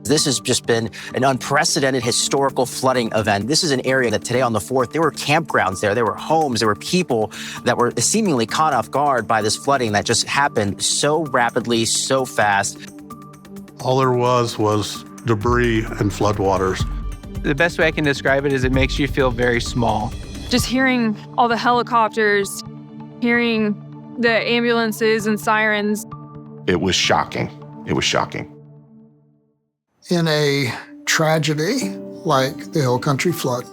This has just been an unprecedented historical flooding event. This is an area that today on the 4th, there were campgrounds there were homes, there were people that were seemingly caught off guard by this flooding that just happened so rapidly, so fast. All there was debris and floodwaters. The best way I can describe it is it makes you feel very small. Just hearing all the helicopters, hearing the ambulances and sirens. It was shocking. It was shocking. In a tragedy like the Hill Country flood,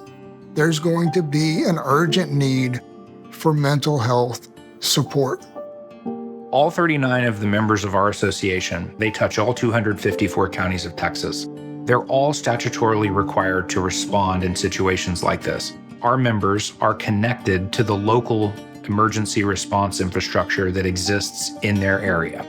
there's going to be an urgent need for mental health support. All 39 of the members of our association, they touch all 254 counties of Texas. They're all statutorily required to respond in situations like this. Our members are connected to the local emergency response infrastructure that exists in their area.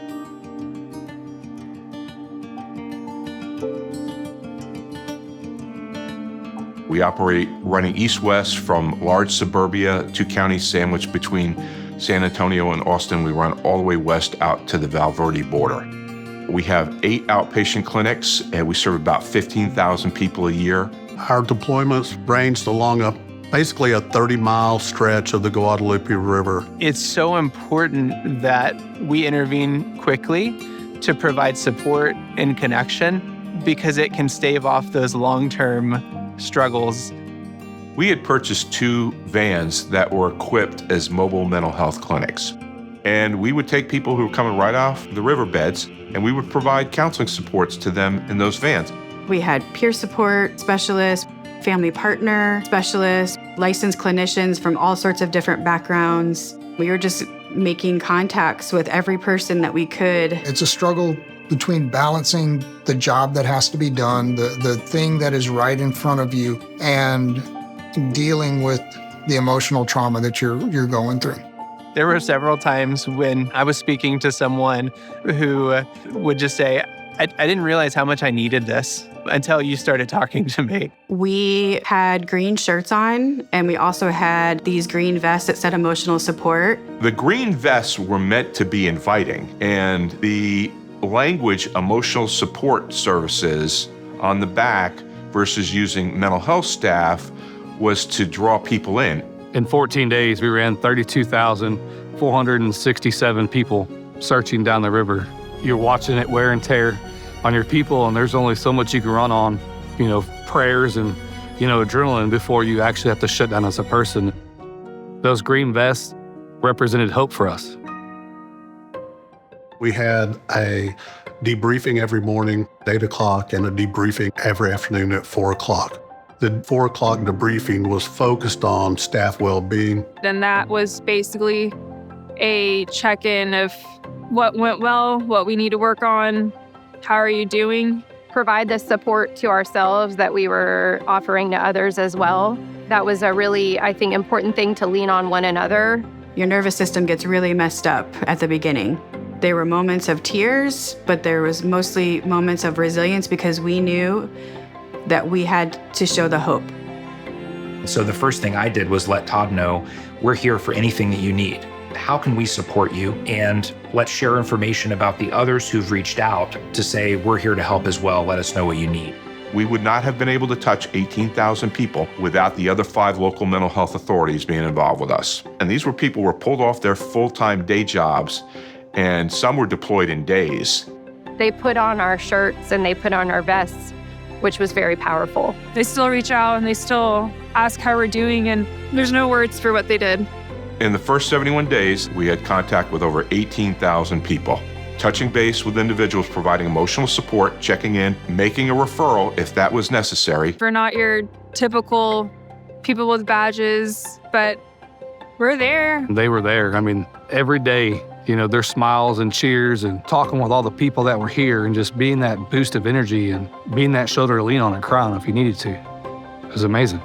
We operate running east-west from large suburbia, 2 counties sandwiched between San Antonio and Austin. We run all the way west out to the Val Verde border. We have 8 outpatient clinics, and we serve about 15,000 people a year. Our deployments ranged along basically a 30-mile stretch of the Guadalupe River. It's so important that we intervene quickly to provide support and connection because it can stave off those long-term struggles. We had purchased 2 vans that were equipped as mobile mental health clinics. And we would take people who were coming right off the riverbeds, and we would provide counseling supports to them in those vans. We had peer support specialists, family partner specialists, licensed clinicians from all sorts of different backgrounds. We were just making contacts with every person that we could. It's a struggle between balancing the job that has to be done, the thing that is right in front of you, and dealing with the emotional trauma that you're going through. There were several times when I was speaking to someone who would just say, I didn't realize how much I needed this until you started talking to me. We had green shirts on, and we also had these green vests that said emotional support. The green vests were meant to be inviting, and the language emotional support services on the back versus using mental health staff was to draw people in. In 14 days, we ran 32,467 people searching down the river. You're watching it wear and tear on your people, and there's only so much you can run on, prayers and, adrenaline before you actually have to shut down as a person. Those green vests represented hope for us. We had a debriefing every morning, 8 o'clock, and a debriefing every afternoon at 4 o'clock. The 4 o'clock debriefing was focused on staff well-being. And that was basically a check-in of what went well, what we need to work on, how are you doing? Provide the support to ourselves that we were offering to others as well. That was a really, I think, important thing to lean on one another. Your nervous system gets really messed up at the beginning. There were moments of tears, but there was mostly moments of resilience because we knew that we had to show the hope. So the first thing I did was let Todd know, we're here for anything that you need. How can we support you? And let's share information about the others who've reached out to say, we're here to help as well. Let us know what you need. We would not have been able to touch 18,000 people without the other 5 local mental health authorities being involved with us. And these were people who were pulled off their full-time day jobs, and some were deployed in days. They put on our shirts and they put on our vests, which was very powerful. They still reach out and they still ask how we're doing, and there's no words for what they did. In the first 71 days, we had contact with over 18,000 people, touching base with individuals, providing emotional support, checking in, making a referral if that was necessary. We're not your typical people with badges, but we're there. They were there. Every day, their smiles and cheers and talking with all the people that were here and just being that boost of energy and being that shoulder to lean on and cry on if you needed to. It was amazing.